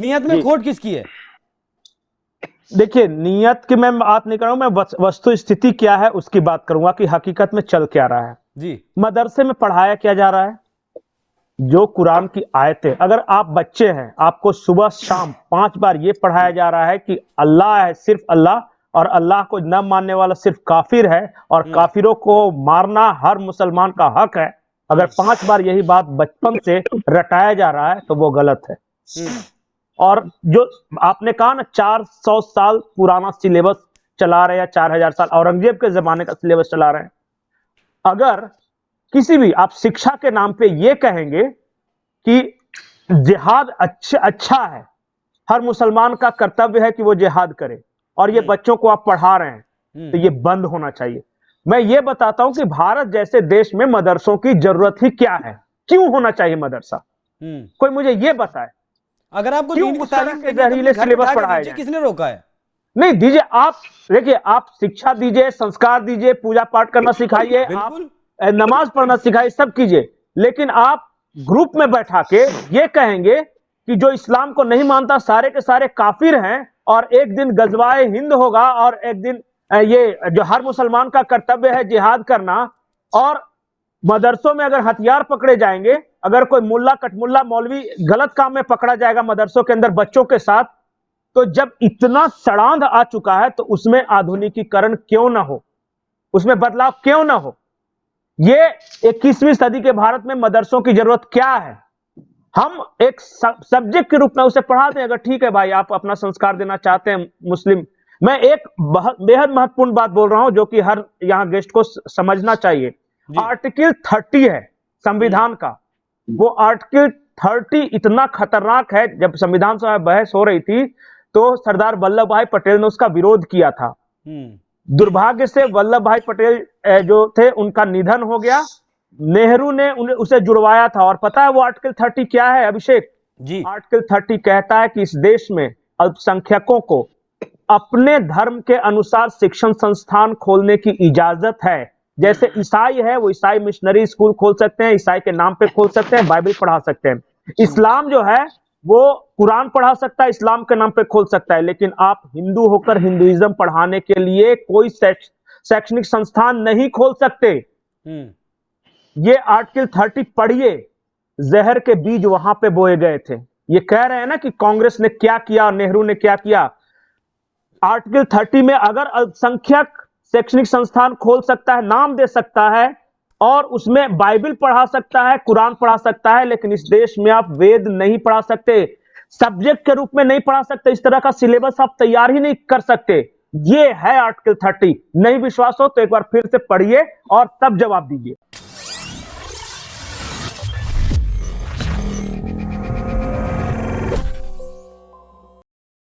नियत में खोट किसकी है? देखिए, नियत की मैं बात नहीं कर रहा हूं, मैं वस्तु स्थिति क्या है उसकी बात करूंगा कि हकीकत में चल क्या रहा है जी। मदरसे में पढ़ाया क्या जा रहा है? जो कुरान की आयतें, अगर आप बच्चे हैं, आपको सुबह शाम 5 बार ये पढ़ाया जा रहा है कि अल्लाह है, सिर्फ अल्लाह, और अल्लाह को न मानने वाला सिर्फ काफिर है, और काफिरों को मारना हर मुसलमान का हक है। अगर 5 बार यही बात बचपन से रटाया जा रहा है तो वो गलत है। और जो आपने कहा ना 400 साल पुराना सिलेबस चला रहे हैं, 4000 साल औरंगजेब के जमाने का सिलेबस चला रहे हैं। अगर किसी भी आप शिक्षा के नाम पे ये कहेंगे कि जिहाद अच्छा है, हर मुसलमान का कर्तव्य है कि वो जिहाद करे, और ये बच्चों को आप पढ़ा रहे हैं, तो ये बंद होना चाहिए। मैं ये बताता हूं कि भारत जैसे देश में मदरसों की जरूरत ही क्या है, क्यों होना चाहिए मदरसा, कोई मुझे ये बताए। अगर आपको क्यों दीन की उस तरह तालीम के देनी है तो जहरीले अपने घर सिलेबस बिठा के पढ़ाए दीजिए, जाएं? किसने रोका है? नहीं दीजिए, आप देखिए, आप शिक्षा दीजिए, संस्कार दीजिए, पूजा पाठ करना सिखाइए, आप नमाज पढ़ना सिखाइए, सब कीजिए, लेकिन आप ग्रुप में बैठा के ये कहेंगे कि जो इस्लाम को नहीं मानता सारे के सारे काफिर हैं, और एक दिन गजवाए हिंद होगा, और एक दिन ये जो हर मुसलमान का कर्तव्य है जिहाद करना, और मदरसों में अगर हथियार पकड़े जाएंगे, अगर कोई मुल्ला कटमुल्ला मौलवी गलत काम में पकड़ा जाएगा मदरसों के अंदर बच्चों के साथ, तो जब इतना सड़ांध आ चुका है तो उसमें आधुनिकीकरण क्यों ना हो, उसमें बदलाव क्यों ना हो? ये 21वीं सदी के भारत में मदरसों की जरूरत क्या है? हम एक सब्जेक्ट के रूप में उसे पढ़ा दें, अगर ठीक है भाई आप अपना संस्कार देना चाहते हैं मुस्लिम। मैं एक बेहद महत्वपूर्ण बात बोल रहा हूं जो कि हर यहां गेस्ट को समझना चाहिए। आर्टिकल 30 है संविधान का, वो आर्टिकल 30 इतना खतरनाक है। जब संविधान सभा में बहस हो रही थी तो सरदार वल्लभ भाई पटेल ने उसका विरोध किया था। दुर्भाग्य से वल्लभ भाई पटेल जो थे उनका निधन हो गया, नेहरू ने उसे जुड़वाया था। और पता है वो आर्टिकल 30 क्या है अभिषेक जी? आर्टिकल 30 कहता है कि इस देश में अल्पसंख्यकों को अपने धर्म के अनुसार शिक्षण संस्थान खोलने की इजाजत है। जैसे ईसाई है वो ईसाई मिशनरी स्कूल खोल सकते हैं, ईसाई के नाम पे खोल सकते हैं, बाइबल पढ़ा सकते हैं। इस्लाम जो है वो कुरान पढ़ा सकता है, इस्लाम के नाम पे खोल सकता है, लेकिन आप हिंदू होकर हिंदुइज्म पढ़ाने के लिए कोई शैक्षणिक संस्थान नहीं खोल सकते। ये आर्टिकल 30 पढ़िए, जहर के बीज वहां पे बोए गए थे। ये कह रहे हैं ना कि कांग्रेस ने क्या किया, नेहरू ने क्या किया। आर्टिकल 30 में अगर अल्पसंख्यक शैक्षणिक संस्थान खोल सकता है, नाम दे सकता है, और उसमें बाइबल पढ़ा सकता है, कुरान पढ़ा सकता है, लेकिन इस देश में आप वेद नहीं पढ़ा सकते, सब्जेक्ट के रूप में नहीं पढ़ा सकते, इस तरह का सिलेबस आप तैयार ही नहीं कर सकते। ये है आर्टिकल 30। नहीं विश्वास हो तो एक बार फिर से पढ़िए और तब जवाब दीजिए।